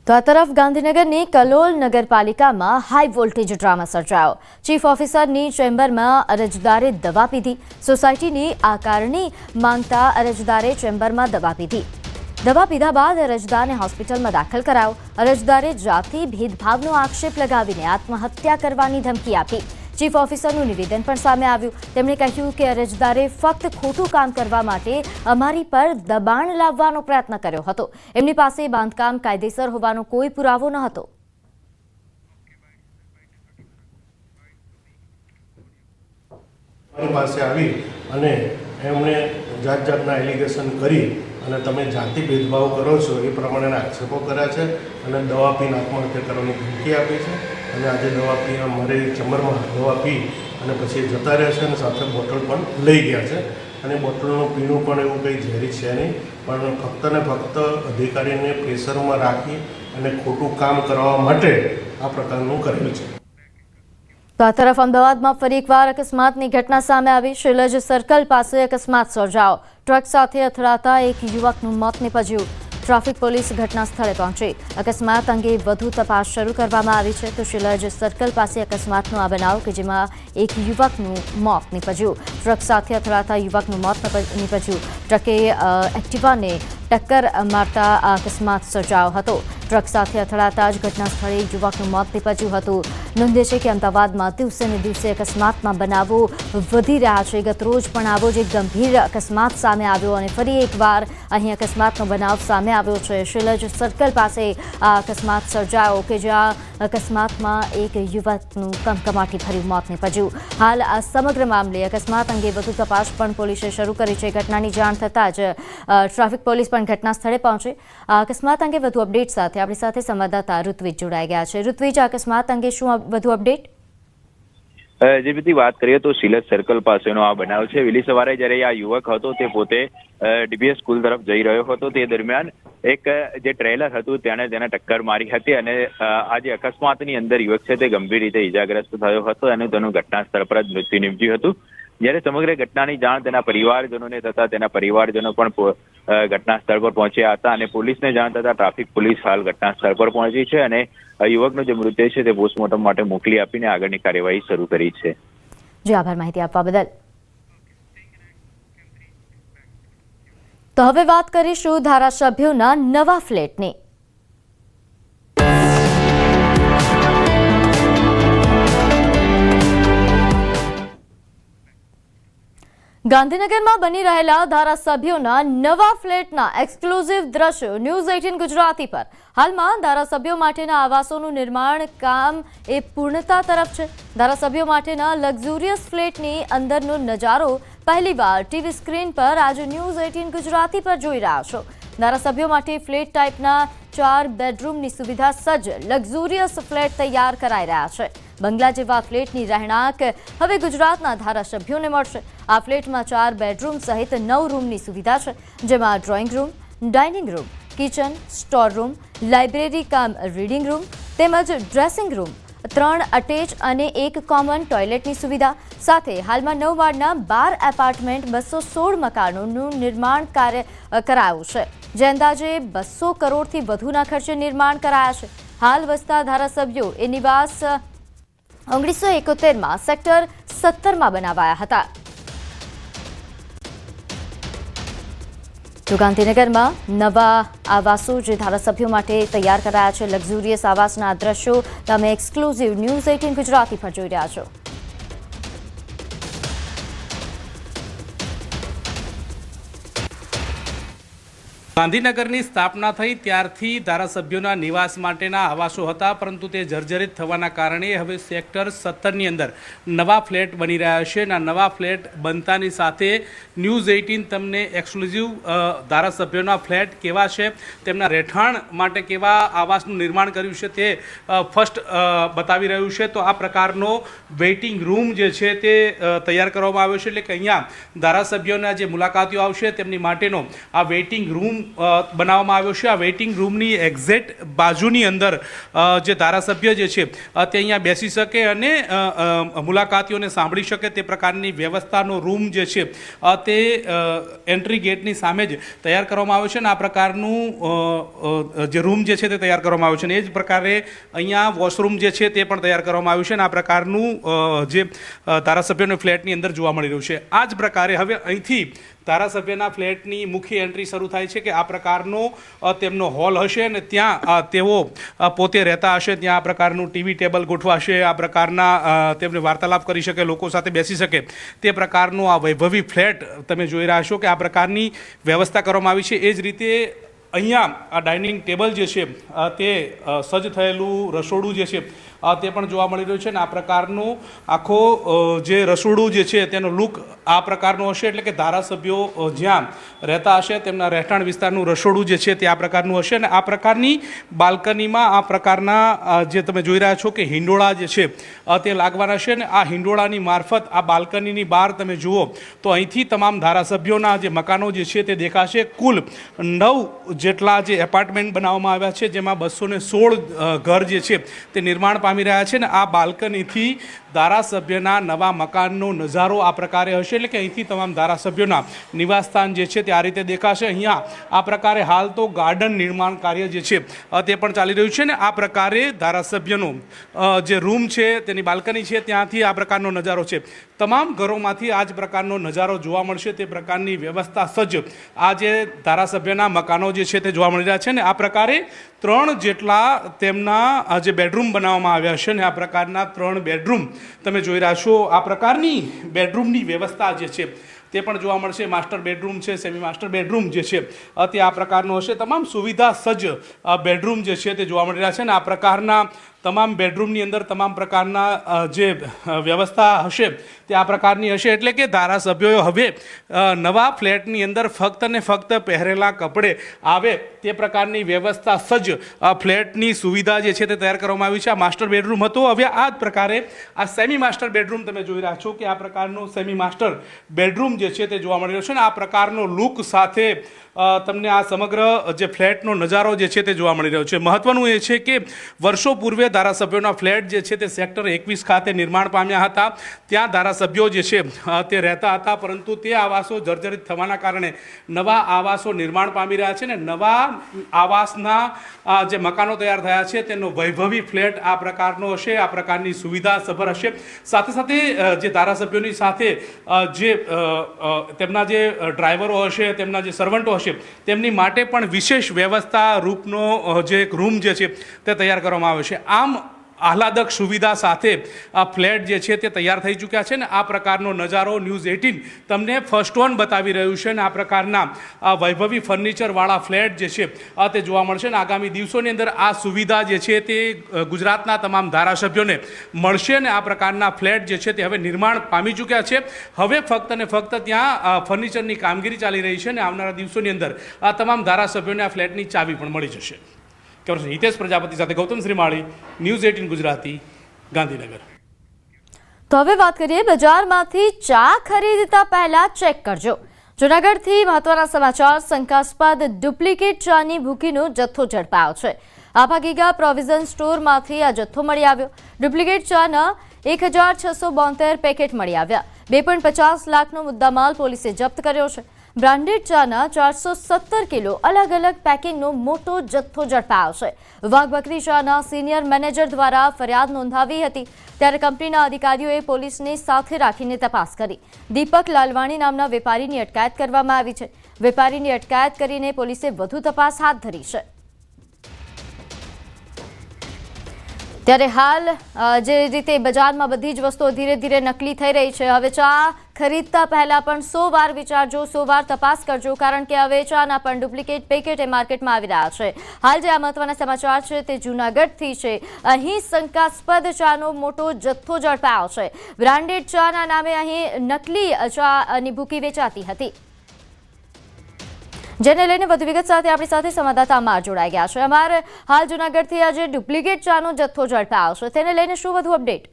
તો આ તરફ ગાંધીનગરની કલોલ નગરપાલિકામાં હાઈ વોલ્ટેજ ડ્રામા સર્જાયો। ચીફ ઓફિસરની ચેમ્બરમાં અરજદારે દવા પીધી। સોસાયટીની આકારણી માંગતા અરજદારે ચેમ્બરમાં દવા પીધી। દવા પીધા બાદ અરજદારને હોસ્પિટલમાં દાખલ કરાયો। અરજદારે જાતિ ભેદભાવનો આક્ષેપ લગાવીને આત્મહત્યા કરવાની ધમકી આપી। ચીફ ઓફિસરનું નિવેદન પણ સામે આવ્યું। તેમણે કહ્યું કે અરજદારે ફક્ત ખોટું કામ કરવા માટે અમારી પર દબાણ લાવવાનો પ્રયત્ન કર્યો હતો। એમની પાસે બાંધકામ કાયદેસર હોવાનો કોઈ પુરાવો ન હતો। મારી પાસે આવી અને એમણે જાતના એલિગેશન કરી અને તમે જાતિ ભેદભાવ કરો છો એ પ્રમાણેના આક્ષેપો કર્યા છે અને દવા પીને આત્મહત્યા કરવાની ધમકી આપી છે। અને આજે દવા પી અમારી ચેમ્બરમાં દવા પી અને પછી જતા રહ્યા છે અને સાથે બોટલ પણ લઈ ગયા છે। અને બોટલનું પીણું પણ એવું કંઈ ઝેરી છે નહીં, પણ ફક્ત ને ફક્ત અધિકારીને પ્રેશરમાં રાખી અને ખોટું કામ કરવા માટે આ પ્રકારનું કરેલું છે। તો આ તરફ અમદાવાદમાં ફરી એકવાર અકસ્માતની ઘટના સામે આવી। શૈલજ સર્કલ પાસે અકસ્માત સર્જાયો। ટ્રક સાથે અથડાતા એક યુવકનું મોત નીપજ્યું। ટ્રાફિક પોલીસ ઘટના સ્થળે પહોંચી। અકસ્માત અંગે વધુ તપાસ શરૂ કરવામાં આવી છે। તો શૈલજ સર્કલ પાસે અકસ્માતનો આ બનાવ કે જેમાં એક યુવકનું મોત નીપજ્યું। ટ્રક સાથે અથડાતા યુવકનું મોત નીપજ્યું। ટ્રકે એક્ટિવાને ટક્કર મારતા આ અકસ્માત સર્જાયો હતો। ટ્રક સાથે અથડાતા જ ઘટના સ્થળે યુવકનું મોત નીપજ્યું હતું। નોંધે છે કે અમદાવાદમાં દિવસે ને દિવસે અકસ્માતના બનાવો વધી રહ્યા છે। ગતરોજ પણ આવો જ એક ગંભીર અકસ્માત સામે આવ્યો અને ફરી એકવાર અહીં અકસ્માતનો બનાવ સામે આવ્યો છે। શૈલજ સર્કલ પાસે આ અકસ્માત સર્જાયો કે જ્યાં અકસ્માતમાં એક યુવકનું કમકમાટી ભર્યું મોત નીપજ્યું। હાલ આ સમગ્ર મામલે અકસ્માત અંગે વધુ તપાસ પણ પોલીસે શરૂ કરી છે। ઘટનાની જાણ થતાં જ ટ્રાફિક પોલીસ પણ ઘટના સ્થળે પહોંચી। આ અકસ્માત અંગે વધુ અપડેટ સાથે આપણી સાથે સંવાદદાતા ઋત્વિજ જોડાઈ ગયા છે। ઋત્વિજ, આ અકસ્માત અંગે શું વધુ અપડેટ? જે રીતે વાત કરીએ તો શૈલજ સર્કલ પાસેનો આ બનાવ છે। વહેલી સવારે જ્યારે આ યુવક હતો તે પોતે ડીબીએસ સ્કૂલ તરફ જઈ રહ્યો હતો। તે દરમિયાન એક જે ટ્રેલર હતું તેને ટક્કર મારી હતી અને આ જે અકસ્માતની અંદર યુવક છે તે ગંભીર રીતે ઇજાગ્રસ્ત થયો હતો અને તેનું ઘટના સ્થળ પર જ મૃત્યુ નીપજ્યું હતું। જ્યારે સમગ્ર ઘટનાની જાણ તેના પરિવારજનોને થતા તેના પરિવારજનો પણ ઘટના સ્થળ પર પહોંચ્યા હતા અને પોલીસને જાણ થતા ટ્રાફિક પોલીસ હાલ ઘટના સ્થળ પર પહોંચી છે અને યુવકનો જે મૃતદેહ છે તે પોસ્ટમોર્ટમ માટે મોકલી આપીને આગળની કાર્યવાહી શરૂ કરી છે। જી આભાર માહિતી આપવા બદલ। તો હવે વાત કરીશું ધારાસભ્યોના નવા ફ્લેટની। ગાંધીનગરમાં બની રહેલા ધારાસભ્યોના નવા ફ્લેટના એક્સક્લુઝિવ દ્રશ્યો ન્યૂઝ 18 ગુજરાતી પર। હાલમાં ધારાસભ્યો માટેના આવાસોનું નિર્માણ કામ એ પૂર્ણતા તરફ છે। ધારાસભ્યો માટેના લક્ઝુરિયસ ફ્લેટની અંદરનો નજારો પહેલીવાર ટીવી સ્ક્રીન પર આજે ન્યૂઝ 18 ગુજરાતી પર જોઈ રહ્યા છો। ધારાસભ્યો માટે ફ્લેટ ટાઈપના 4 બેડરૂમની સુવિધા સજ્જ લક્ઝુરિયસ ફ્લેટ તૈયાર કરાઈ રહ્યા છે। બંગલા જેવા ફ્લેટની રહેણાંક હવે ગુજરાતના ધારાસભ્યોને મળશે। આ ફ્લેટમાં 4 બેડરૂમ સહિત 9 રૂમની સુવિધા છે, જેમાં drawing room, dining room, kitchen, store room, library cum reading room તેમજ ડ્રેસિંગ રૂમ, 3 અટેચ અને 1 કોમન ટોયલેટની સુવિધા સાથે હાલમાં 9 માળના 12 એપાર્ટમેન્ટ 216 મકાનોનું નિર્માણ કાર્ય કરાયું છે, જે અંદાજે 200 કરોડથી વધુના ખર્ચે નિર્માણ કરાયા છે। હાલ વસતા ધારાસભ્યો એ નિવાસ 1971માં સેક્ટર 17માં બનાવાયા હતા। તો ગાંધીનગરમાં નવા આવાસો જે ધારાસભ્યો માટે તૈયાર કરાયા છે, લક્ઝુરિયસ આવાસના દ્રશ્યો તમે એક્સક્લુઝિવ ન્યૂઝ 18 ગુજરાતી પર જોઈ રહ્યા છો। ગાંધીનગરની સ્થાપના થઈ ત્યારથી ધારાસભ્યોના નિવાસ માટેના આવાસો હતા, પરંતુ તે જર્જરિત થવાના કારણે હવે સેક્ટર 17ની અંદર નવા ફ્લેટ બની રહ્યા છે અને આ નવા ફ્લેટ બનતાની સાથે ન્યૂઝ 18 તમને એક્સક્લુઝિવ ધારાસભ્યોના ફ્લેટ કેવા છે, તેમના રહેઠાણ માટે કેવા આવાસનું નિર્માણ કર્યું છે તે ફર્સ્ટ બતાવી રહ્યું છે। તો આ પ્રકારનો વેઇટિંગ રૂમ જે છે તે તૈયાર કરવામાં આવ્યો છે, એટલે કે અહીંયા ધારાસભ્યોના જે મુલાકાતીઓ આવશે તેમની માટેનો આ વેઇટિંગ રૂમ બનાવવામાં આવ્યો છે. આ વેઇટિંગ રૂમની એક્ઝેક્ટ બાજુની અંદર જે ધારાસભ્ય જે છે તે અહીંયા બેસી શકે અને મુલાકાતીઓને સાંભળી શકે તે પ્રકારની વ્યવસ્થાનો રૂમ જે છે તે એન્ટ્રી ગેટની સામે જ તૈયાર કરવામાં આવ્યો છે અને આ પ્રકારનું જે રૂમ જે છે તે તૈયાર કરવામાં આવ્યું છે અને એ જ પ્રકારે અહીંયા વોશરૂમ જે છે તે પણ તૈયાર કરવામાં આવ્યું છે અને આ પ્રકારનું જે ધારાસભ્યોના ફ્લેટની અંદર જોવા મળી રહ્યું છે. આ જ પ્રકારે હવે અહીંથી ધારાસભ્યના ફ્લેટની મુખ્ય એન્ટ્રી શરૂ થાય છે કે આ પ્રકારનો તેમનો હોલ હશે અને ત્યાં તેઓ પોતે રહેતા હશે. ત્યાં આ પ્રકારનું ટીવી ટેબલ ગોઠવાશે, આ પ્રકારના તેમને વાર્તાલાપ કરી શકે, લોકો સાથે બેસી શકે તે પ્રકારનો આ વૈભવી ફ્લેટ તમે જોઈ રહ્યા છો કે આ પ્રકારની વ્યવસ્થા કરવામાં આવી છે. એ જ રીતે અહીંયા આ ડાઇનિંગ ટેબલ જે છે તે સજ્જ થયેલું રસોડું જે છે તે પણ જોવા મળી રહ્યું છે અને આ પ્રકારનું આખો જે રસોડું જે છે તેનો લુક આ પ્રકારનો હશે. એટલે કે ધારાસભ્યો જ્યાં રહેતા હશે તેમના રહેઠાણ વિસ્તારનું રસોડું જે છે તે આ પ્રકારનું હશે અને આ પ્રકારની બાલ્કનીમાં આ પ્રકારના જે તમે જોઈ રહ્યા છો કે હિંડોળા જે છે તે લાગવાના છે અને આ હિંડોળાની મારફત આ બાલ્કનીની બહાર તમે જુઓ તો અહીંથી તમામ ધારાસભ્યોના જે મકાનો જે છે તે દેખાશે. કુલ 9 જેટલા જે એપાર્ટમેન્ટ બનાવવામાં આવ્યા છે જેમાં 216 ઘર જે છે તે નિર્માણ પામી રહ્યા છે ને આ બાલ્કનીથી ધારાસભ્યના નવા મકાનનો નજારો આ પ્રકારે હશે. એટલે કે અહીંથી તમામ ધારાસભ્યોના નિવાસસ્થાન જે છે તે આ રીતે દેખાશે. અહીંયા આ પ્રકારે હાલ તો ગાર્ડન નિર્માણ કાર્ય જે છે તે પણ ચાલી રહ્યું છે ને આ પ્રકારે ધારાસભ્યનો જે રૂમ છે તેની બાલ્કની છે ત્યાંથી આ પ્રકારનો નજારો છે. તમામ ઘરોમાંથી આ જ પ્રકારનો નજારો જોવા મળશે. તે પ્રકારની વ્યવસ્થા સજ્જ આ જે ધારાસભ્યના મકાનો જે છે તે જોવા મળી રહ્યા છે ને આ પ્રકારે 3 જેટલા તેમના જે બેડરૂમ બનાવવામાં આવ્યા છે ને આ પ્રકારના 3 બેડરૂમ તમે જોઈ રહ્યા છો. આ પ્રકારની બેડરૂમની વ્યવસ્થા જે છે તે પણ જોવા મળશે. માસ્ટર બેડરૂમ છે, સેમી માસ્ટર બેડરૂમ જે છે તે આ પ્રકારનો હશે. તમામ સુવિધા સજ્જ બેડરૂમ જે છે તે જોવા મળી રહ્યા છે ને આ પ્રકારના તમામ બેડરૂમની અંદર તમામ પ્રકારના જે વ્યવસ્થા હશે તે આ પ્રકારની હશે. એટલે કે ધારાસભ્યોએ હવે નવા ફ્લેટની અંદર ફક્ત ને ફક્ત પહેરેલા કપડે આવે તે પ્રકારની વ્યવસ્થા સજ્જ ફ્લેટની સુવિધા જે છે તે તૈયાર કરવામાં આવી છે. આ માસ્ટર બેડરૂમ હતો. હવે આ જ પ્રકારે આ સેમી માસ્ટર બેડરૂમ તમે જોઈ રહ્યા છો કે આ પ્રકારનો સેમી માસ્ટર બેડરૂમ જે છે તે જોવા મળી રહ્યો છે ને આ પ્રકારનો લુક સાથે તમને આ સમગ્ર જે ફ્લેટનો નજારો જે છે તે જોવા મળી રહ્યો છે. મહત્વનું એ છે કે વર્ષો પૂર્વે ધારાસભ્યોના ફ્લેટ જે છે તે સેક્ટર 21 ખાતે નિર્માણ પામ્યા હતા. ત્યાં ધારાસભ્યો જે છે તે રહેતા હતા પરંતુ તે આવાસો જર્જરિત થવાના કારણે નવા આવાસો નિર્માણ પામી રહ્યા છે ને નવા આવાસના જે મકાનો તૈયાર થયા છે તેનો વૈભવી ફ્લેટ આ પ્રકારનો હશે. આ પ્રકારની સુવિધા સભર હશે. સાથે સાથે જે ધારાસભ્યોની સાથે જે તેમના જે ડ્રાઈવરો હશે, તેમના જે સર્વન્ટો હશે તેમની માટે પણ વિશેષ વ્યવસ્થા રૂપનો જે એક રૂમ જે છે તે તૈયાર કરવામાં આવ્યો છે. આમ આહલાદક સુવિધા સાથે આ ફ્લેટ જે છે તે તૈયાર થઈ ચૂક્યા છે ને આ પ્રકારનો નજારો ન્યૂઝ 18 તમને ફર્સ્ટ ઓન બતાવી રહ્યું છે ને આ પ્રકારના આ વૈભવી ફર્નિચરવાળા ફ્લેટ જે છે તે જોવા મળશે ને આગામી દિવસોની અંદર આ સુવિધા જે છે તે ગુજરાતના તમામ ધારાસભ્યોને મળશે ને આ પ્રકારના ફ્લેટ જે છે તે હવે નિર્માણ પામી ચૂક્યા છે. હવે ફક્ત ને ફક્ત ત્યાં ફર્નિચરની કામગીરી ચાલી રહી છે ને આવનારા દિવસોની અંદર આ તમામ ધારાસભ્યોને આ ફ્લેટની ચાવી પણ મળી જશે. હિતેશ પ્રજાપતિ સાથે ગૌતમ શ્રીમાળી, ન્યૂઝ 18 ગુજરાતી, ગાંધીનગર. તો હવે વાત કરીએ બજારમાંથી ચા ખરીદતા પહેલા ચેક કરજો. જૂનાગઢથી મહત્વના સમાચાર. શંકાસ્પદ ડુપ્લિકેટ ચાની ભૂકીનો જથ્થો ઝડપાયો છે. આભા ગીગા પ્રોવિઝન સ્ટોરમાંથી આ જથ્થો મળી આવ્યો. ડુપ્લિકેટ ચાના 1672 પેકેટ મળી આવ્યા. 2.50 લાખનો મુદ્દામાલ પોલીસે જપ્ત કર્યો છે. બ્રાન્ડેડ ચાના 417 કિલો અલગ અલગ પેકિંગનો મોટો જથ્થો ઝડપાયો છે. વાઘબકરી ચાના સિનિયર મેનેજર દ્વારા ફરિયાદ નોંધાવી હતી ત્યારે કંપનીના અધિકારીઓએ પોલીસને સાથે રાખીને તપાસ કરી. દીપક લાલવાણી નામના વેપારીની અટકાયત કરવામાં આવી છે. વેપારીની અટકાયત કરીને પોલીસે વધુ તપાસ હાથ ધરી છે. ત્યારે હાલ જે રીતે બજારમાં બધી જ વસ્તુઓ ધીરે ધીરે નકલી થઈ રહી છે. હવે ચા ખરીદતા પહેલા પણ 100 વાર વિચારજો, 100 વાર તપાસ કરજો કારણ કે હવે ચાના પણ ડુપ્લિકેટ પેકેટ એ માર્કેટમાં આવી રહ્યા છે. હાલ જે આ મહત્વના સમાચાર છે તે જૂનાગઢથી છે. અહીં શંકાસ્પદ ચાનો મોટો જથ્થો ઝડપાયો છે. બ્રાન્ડેડ ચાના નામે અહીં નકલી ચાની ભૂકી વેચાતી હતી. જેને લઈને વધુ વિગત સાથે આપણી સાથે સંવાદદાતા અમાર જોડાઈ ગયા છે. અમાર હાલ જૂનાગઢથી આજે ડુપ્લિકેટ ચાનો જથ્થો ઝડપાયો છે તેને લઈને શું વધુ અપડેટ?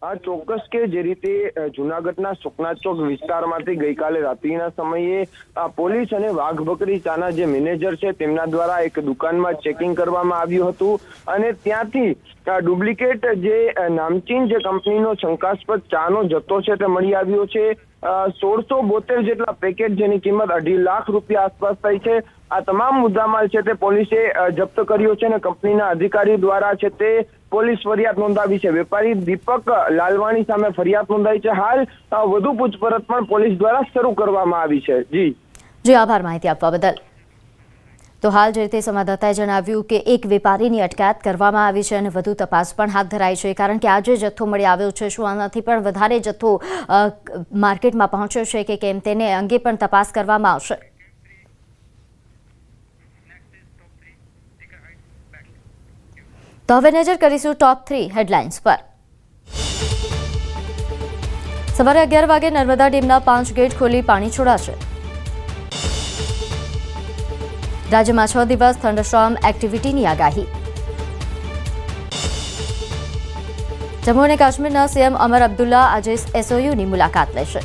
આ ચોક્કસ કે જે રીતે જુનાગઢના સુખનાથ ચોક વિસ્તારમાંથી ગઈકાલે રાત્રિના સમયે પોલીસ અને વાઘબકરી ચાના જે મેનેજર છે તેમના દ્વારા એક દુકાનમાં ચેકિંગ કરવામાં આવ્યું હતું અને ત્યાંથી ડુપ્લિકેટ જે નામચીન જે કંપનીનો શંકાસ્પદ ચાનો જથ્થો છે તે મળી આવ્યો છે। 1672 જેટલા પેકેટ જેની કિંમત 2.5 લાખ રૂપિયા આસપાસ થઈ છે। આ તમામ મુદ્દામાલ છે તે પોલીસે જપ્ત કર્યો છે અને કંપનીના અધિકારી દ્વારા છે તે પોલીસ ફરિયાદ નોંધાવી છે। વેપારી દીપક લાલવાણી સામે ફરિયાદ નોંધાઈ છે। હાલ વધુ પૂછપરછ પણ પોલીસ દ્વારા શરૂ કરવામાં આવી છે। જી આભાર માહિતી આપવા બદલ। તો હાલ જે રીતે સંવાદદાતાએ જણાવ્યું કે એક વેપારીની અટકાયત કરવામાં આવી છે અને વધુ તપાસ પણ હાથ ધરાઈ છે કારણ કે આજે જથ્થો મળી આવ્યો છે, શું આનાથી પણ વધારે જથ્થો માર્કેટમાં પહોંચ્યો છે કે કેમ તેને અંગે પણ તપાસ કરવામાં આવશે। તો હવે નજર કરીશું ટોપ 3 હેડલાઇન્સ પર। સવારે 11 વાગે નર્મદા ડેમના 5 ગેટ ખોલી પાણી છોડાશે। રાજ્યમાં 6 દિવસ થંડરસ્ટોર્મ એક્ટિવિટીની આગાહી। જમ્મુ અને કાશ્મીરના સીએમ અમર અબ્દુલ્લા આજે એસઓયુની મુલાકાત લેશે।